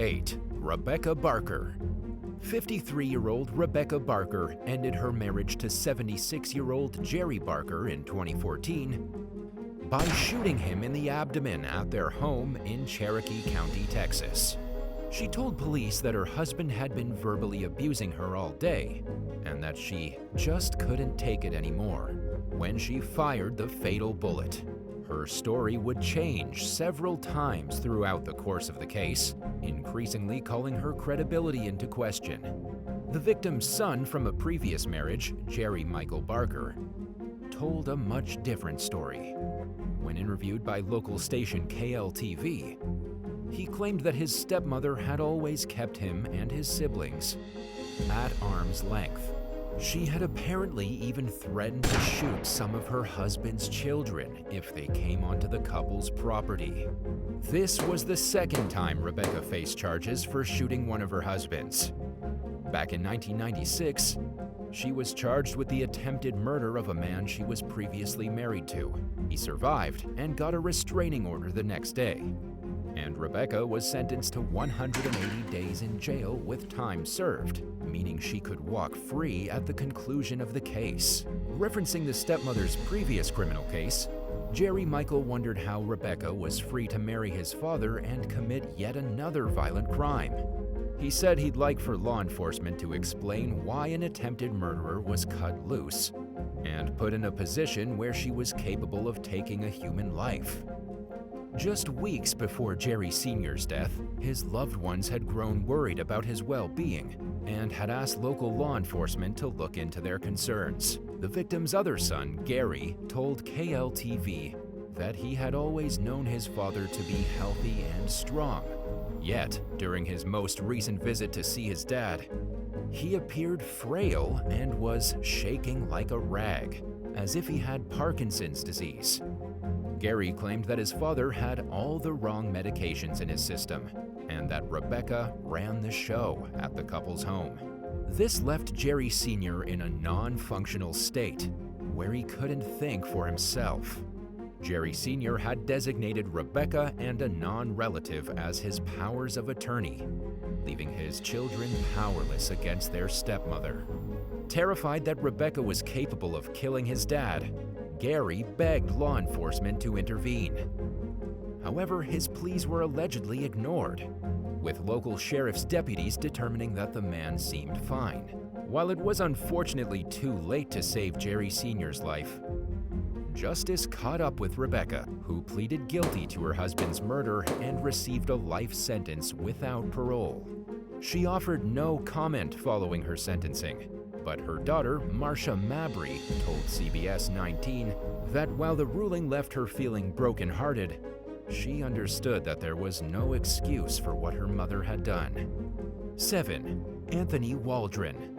8. Rebecca Barker. 53-year-old Rebecca Barker ended her marriage to 76-year-old Jerry Barker in 2014 by shooting him in the abdomen at their home in Cherokee County, Texas. She told police that her husband had been verbally abusing her all day and that she just couldn't take it anymore when she fired the fatal bullet. Her story would change several times throughout the course of the case, increasingly calling her credibility into question. The victim's son from a previous marriage, Jerry Michael Barker, told a much different story. When interviewed by local station KLTV, he claimed that his stepmother had always kept him and his siblings at arm's length. She had apparently even threatened to shoot some of her husband's children if they came onto the couple's property. This was the second time Rebecca faced charges for shooting one of her husbands. Back in 1996, she was charged with the attempted murder of a man she was previously married to. He survived and got a restraining order the next day. And Rebecca was sentenced to 180 days in jail with time served, meaning she could walk free at the conclusion of the case. Referencing the stepmother's previous criminal case, Jerry Michael wondered how Rebecca was free to marry his father and commit yet another violent crime. He said he'd like for law enforcement to explain why an attempted murderer was cut loose and put in a position where she was capable of taking a human life. Just weeks before Jerry Sr.'s death, his loved ones had grown worried about his well-being and had asked local law enforcement to look into their concerns. The victim's other son, Gary, told KLTV that he had always known his father to be healthy and strong. Yet, during his most recent visit to see his dad, he appeared frail and was shaking like a rag, as if he had Parkinson's disease. Gary claimed that his father had all the wrong medications in his system and that Rebecca ran the show at the couple's home. This left Jerry Sr. in a non-functional state where he couldn't think for himself. Jerry Sr. had designated Rebecca and a non-relative as his powers of attorney, leaving his children powerless against their stepmother. Terrified that Rebecca was capable of killing his dad, Gary begged law enforcement to intervene. However, his pleas were allegedly ignored, with local sheriff's deputies determining that the man seemed fine. While it was unfortunately too late to save Jerry Sr.'s life, justice caught up with Rebecca, who pleaded guilty to her husband's murder and received a life sentence without parole. She offered no comment following her sentencing, but her daughter, Marcia Mabry, told CBS 19 that while the ruling left her feeling brokenhearted, she understood that there was no excuse for what her mother had done. 7. Anthony Waldron.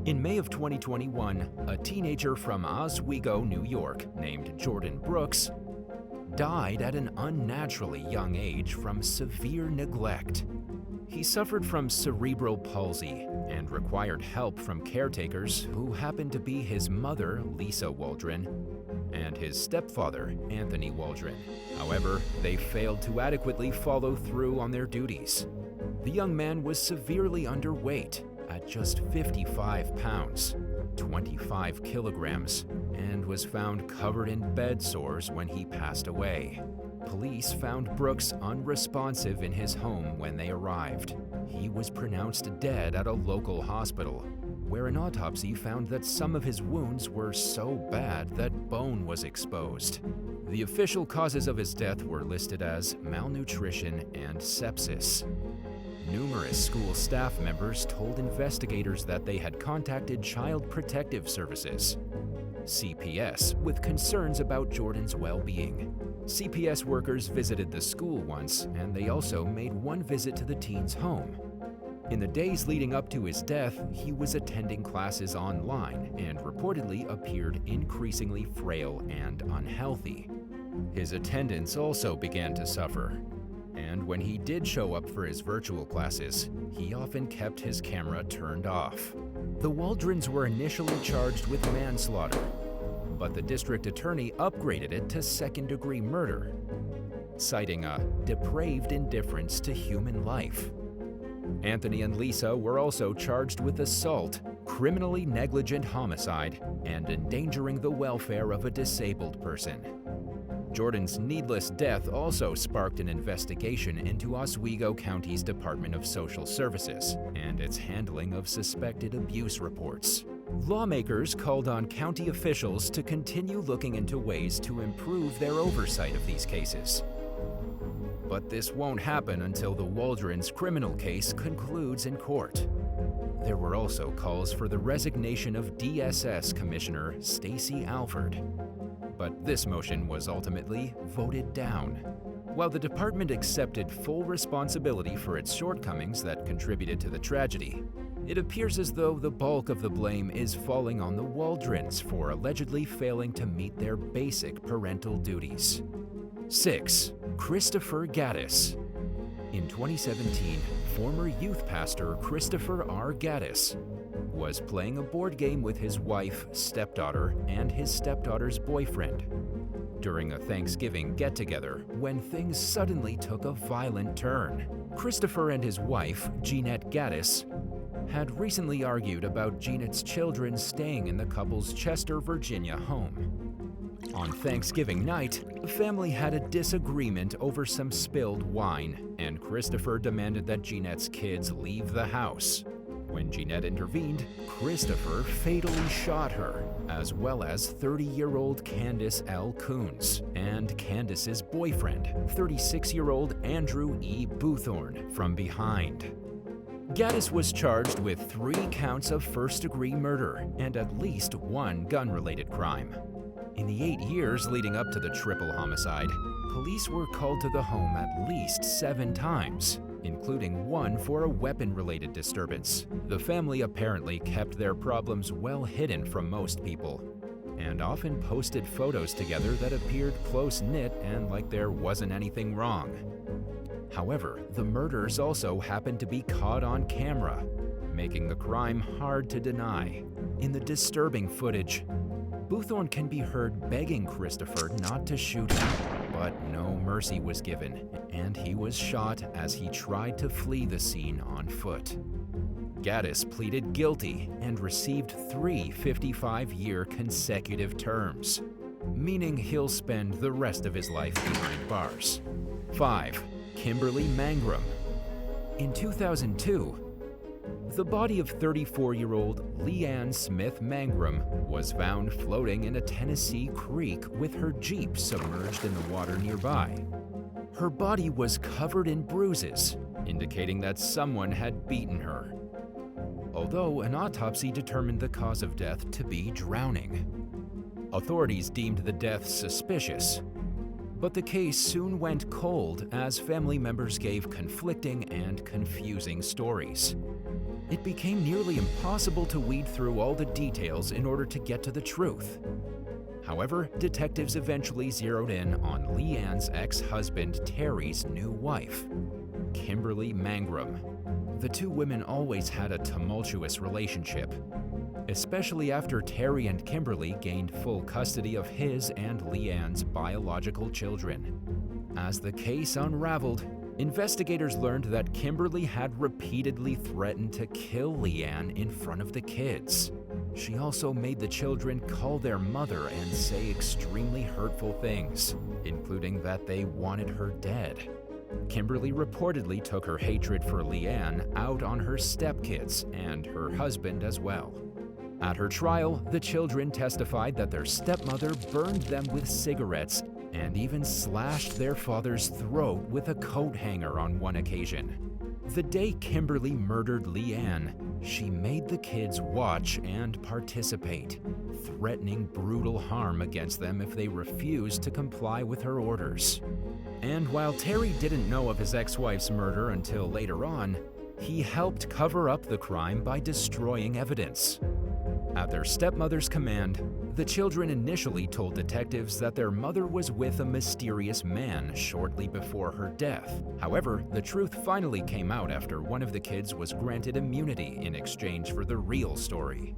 In May of 2021, a teenager from Oswego, New York, named Jordan Brooks, died at an unnaturally young age from severe neglect. He suffered from cerebral palsy and required help from caretakers who happened to be his mother, Lisa Waldron, and his stepfather, Anthony Waldron. However, they failed to adequately follow through on their duties. The young man was severely underweight at just 55 pounds, 25 kilograms, and was found covered in bed sores when he passed away. Police found Brooks unresponsive in his home when they arrived. He was pronounced dead at a local hospital, where an autopsy found that some of his wounds were so bad that bone was exposed. The official causes of his death were listed as malnutrition and sepsis. Numerous school staff members told investigators that they had contacted Child Protective Services, CPS, with concerns about Jordan's well-being. CPS workers visited the school once, and they also made one visit to the teen's home. In the days leading up to his death, he was attending classes online and reportedly appeared increasingly frail and unhealthy. His attendance also began to suffer, and when he did show up for his virtual classes, he often kept his camera turned off. The Waldrons were initially charged with manslaughter, but the district attorney upgraded it to second-degree murder, citing a depraved indifference to human life. Anthony and Lisa were also charged with assault, criminally negligent homicide, and endangering the welfare of a disabled person. Jordan's needless death also sparked an investigation into Oswego County's Department of Social Services and its handling of suspected abuse reports. Lawmakers called on county officials to continue looking into ways to improve their oversight of these cases. But this won't happen until the Waldron's criminal case concludes in court. There were also calls for the resignation of DSS Commissioner Stacey Alford. But this motion was ultimately voted down. While the department accepted full responsibility for its shortcomings that contributed to the tragedy, it appears as though the bulk of the blame is falling on the Waldrons for allegedly failing to meet their basic parental duties. 6. Christopher Gattis. In 2017, former youth pastor Christopher R. Gattis was playing a board game with his wife, stepdaughter, and his stepdaughter's boyfriend during a Thanksgiving get-together when things suddenly took a violent turn. Christopher and his wife, Jeanette Gattis, had recently argued about Jeanette's children staying in the couple's Chester, Virginia home. On Thanksgiving night, the family had a disagreement over some spilled wine, and Christopher demanded that Jeanette's kids leave the house. When Jeanette intervened, Christopher fatally shot her, as well as 30-year-old Candace L. Coons and Candace's boyfriend, 36-year-old Andrew E. Boothorn, from behind. Gattis was charged with 3 counts of first-degree murder and at least 1 gun-related crime. In the 8 years leading up to the triple homicide, police were called to the home at least 7 times, including 1 for a weapon-related disturbance. The family apparently kept their problems well hidden from most people, and often posted photos together that appeared close-knit and like there wasn't anything wrong. However, the murders also happened to be caught on camera, making the crime hard to deny. In the disturbing footage, Boothorn can be heard begging Christopher not to shoot him, but no mercy was given, and he was shot as he tried to flee the scene on foot. Gattis pleaded guilty and received 3 55-year consecutive terms, meaning he'll spend the rest of his life behind bars. 5. Kimberly Mangrum. In 2002, the body of 34-year-old Leanne Smith Mangrum was found floating in a Tennessee creek with her Jeep submerged in the water nearby. Her body was covered in bruises, indicating that someone had beaten her, although an autopsy determined the cause of death to be drowning. Authorities deemed the death suspicious, but the case soon went cold as family members gave conflicting and confusing stories. It became nearly impossible to weed through all the details in order to get to the truth. However, detectives eventually zeroed in on Leanne's ex-husband Terry's new wife, Kimberly Mangrum. The 2 women always had a tumultuous relationship, especially after Terry and Kimberly gained full custody of his and Leanne's biological children. As the case unraveled, investigators learned that Kimberly had repeatedly threatened to kill Leanne in front of the kids. She also made the children call their mother and say extremely hurtful things, including that they wanted her dead. Kimberly reportedly took her hatred for Leanne out on her stepkids and her husband as well. At her trial, the children testified that their stepmother burned them with cigarettes and even slashed their father's throat with a coat hanger on one occasion. The day Kimberly murdered Leanne, she made the kids watch and participate, threatening brutal harm against them if they refused to comply with her orders. And while Terry didn't know of his ex-wife's murder until later on, he helped cover up the crime by destroying evidence. At their stepmother's command, the children initially told detectives that their mother was with a mysterious man shortly before her death. However, the truth finally came out after one of the kids was granted immunity in exchange for the real story.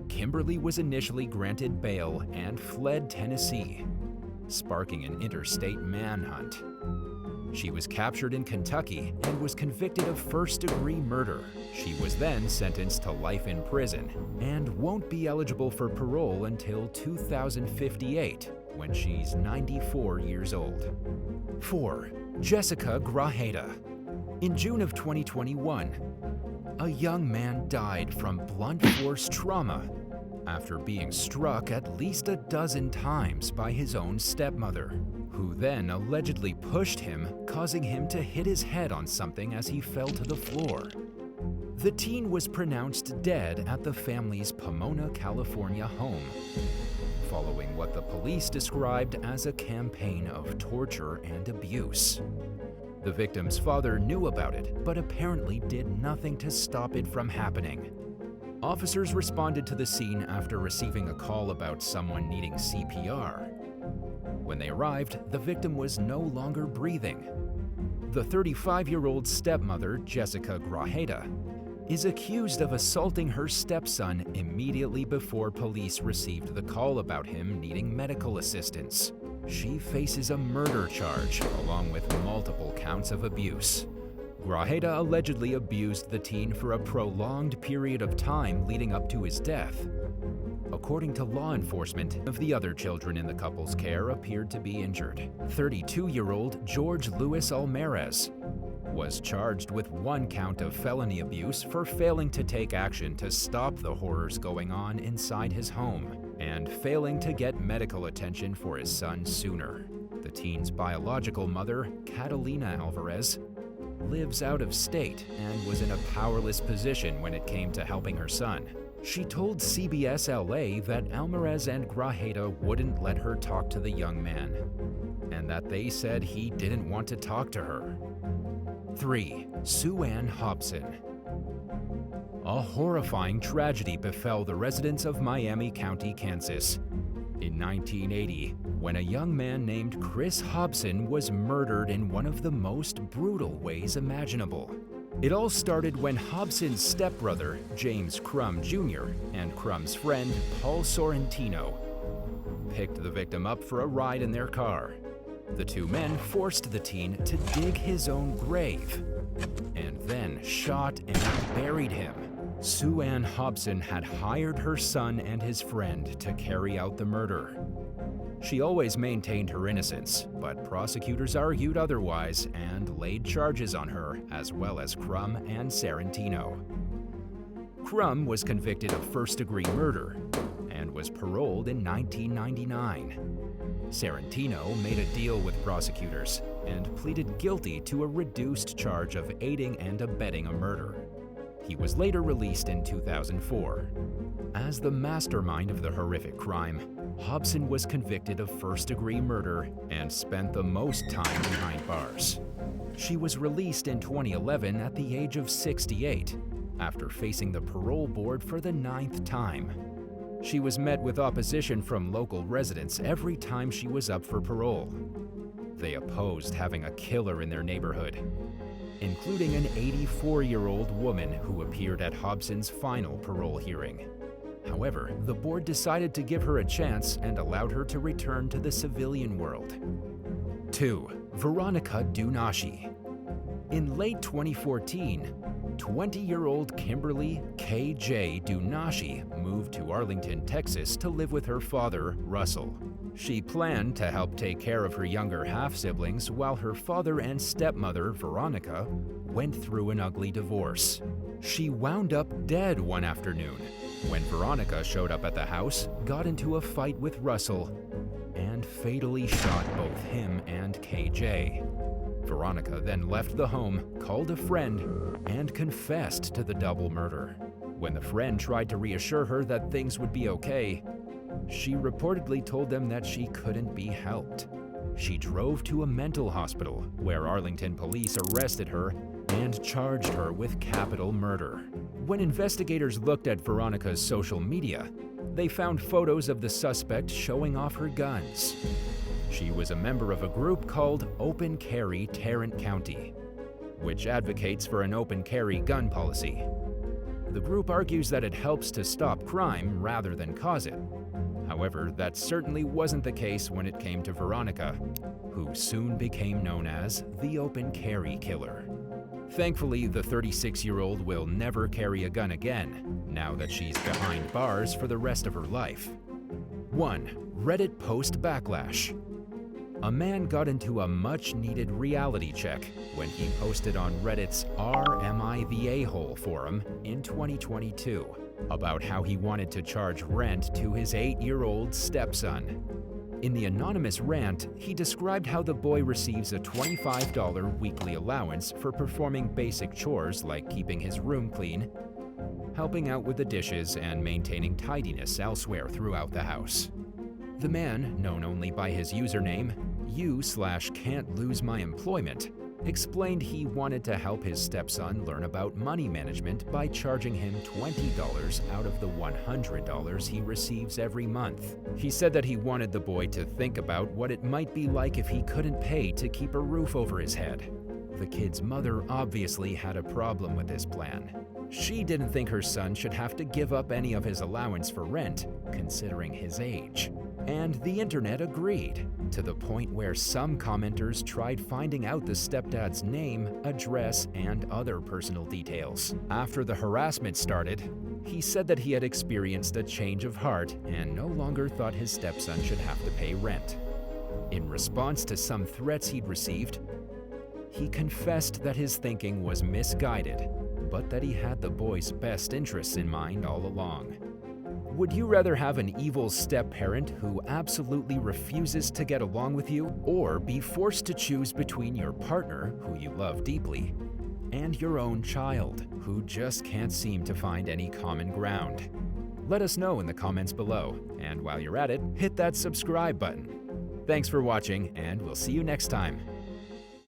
Kimberly was initially granted bail and fled Tennessee, sparking an interstate manhunt. She was captured in Kentucky and was convicted of first-degree murder. She was then sentenced to life in prison and won't be eligible for parole until 2058, when she's 94 years old. 4. Jessica Grajeda. In June of 2021, a young man died from blunt force trauma after being struck at least a dozen times by his own stepmother, who then allegedly pushed him, causing him to hit his head on something as he fell to the floor. The teen was pronounced dead at the family's Pomona, California home, following what the police described as a campaign of torture and abuse. The victim's father knew about it, but apparently did nothing to stop it from happening. Officers responded to the scene after receiving a call about someone needing CPR. When they arrived, the victim was no longer breathing. The 35-year-old stepmother, Jessica Grajeda, is accused of assaulting her stepson immediately before police received the call about him needing medical assistance. She faces a murder charge, along with multiple counts of abuse. Grajeda allegedly abused the teen for a prolonged period of time leading up to his death. According to law enforcement, none of the other children in the couple's care appeared to be injured. 32-year-old George Luis Almaraz was charged with 1 count of felony abuse for failing to take action to stop the horrors going on inside his home and failing to get medical attention for his son sooner. The teen's biological mother, Catalina Alvarez, lives out of state and was in a powerless position when it came to helping her son. She told CBS LA that Almaraz and Grajeda wouldn't let her talk to the young man, and that they said he didn't want to talk to her. 3. Sue Ann Hobson. A horrifying tragedy befell the residents of Miami County, Kansas, in 1980, when a young man named Chris Hobson was murdered in one of the most brutal ways imaginable. It all started when Hobson's stepbrother, James Crum Jr., and Crum's friend, Paul Sorrentino, picked the victim up for a ride in their car. The two men forced the teen to dig his own grave and then shot and buried him. Sue Ann Hobson had hired her son and his friend to carry out the murder. She always maintained her innocence, but prosecutors argued otherwise and laid charges on her, as well as Crum and Sorrentino. Crum was convicted of first-degree murder and was paroled in 1999. Sorrentino made a deal with prosecutors and pleaded guilty to a reduced charge of aiding and abetting a murder. He was later released in 2004. As the mastermind of the horrific crime, Hobson was convicted of first-degree murder and spent the most time behind bars. She was released in 2011 at the age of 68, after facing the parole board for the 9th time. She was met with opposition from local residents every time she was up for parole. They opposed having a killer in their neighborhood, including an 84-year-old woman who appeared at Hobson's final parole hearing. However, the board decided to give her a chance and allowed her to return to the civilian world. 2. Veronica DUNNACHIE. In late 2014, 20-year-old Kimberly K.J. DUNNACHIE moved to Arlington, Texas to live with her father, Russell. She planned to help take care of her younger half-siblings while her father and stepmother, Veronica, went through an ugly divorce. She wound up dead one afternoon when Veronica showed up at the house, got into a fight with Russell, and fatally shot both him and KJ. Veronica then left the home, called a friend, and confessed to the double murder. When the friend tried to reassure her that things would be okay, she reportedly told them that she couldn't be helped. She drove to a mental hospital, where Arlington police arrested her and charged her with capital murder. When investigators looked at Veronica's social media, they found photos of the suspect showing off her guns. She was a member of a group called Open Carry Tarrant County, which advocates for an open carry gun policy. The group argues that it helps to stop crime rather than cause it. However, that certainly wasn't the case when it came to Veronica, who soon became known as the Open Carry Killer. Thankfully, the 36-year-old will never carry a gun again, now that she's behind bars for the rest of her life. 1. Reddit post backlash. A man got into a much-needed reality check when he posted on Reddit's Am I the A-hole forum in 2022 about how he wanted to charge rent to his 8-year-old stepson. In the anonymous rant, he described how the boy receives a $25 weekly allowance for performing basic chores like keeping his room clean, helping out with the dishes, and maintaining tidiness elsewhere throughout the house. The man, known only by his username, you/can't-lose-my-employment, explained he wanted to help his stepson learn about money management by charging him $20 out of the $100 he receives every month. He said that he wanted the boy to think about what it might be like if he couldn't pay to keep a roof over his head. The kid's mother obviously had a problem with this plan. She didn't think her son should have to give up any of his allowance for rent, considering his age. And the internet agreed, to the point where some commenters tried finding out the stepdad's name, address, and other personal details. After the harassment started, he said that he had experienced a change of heart and no longer thought his stepson should have to pay rent. In response to some threats he'd received, he confessed that his thinking was misguided, but that he had the boy's best interests in mind all along. Would you rather have an evil step-parent who absolutely refuses to get along with you, or be forced to choose between your partner, who you love deeply, and your own child, who just can't seem to find any common ground? Let us know in the comments below, and while you're at it, hit that subscribe button. Thanks for watching, and we'll see you next time.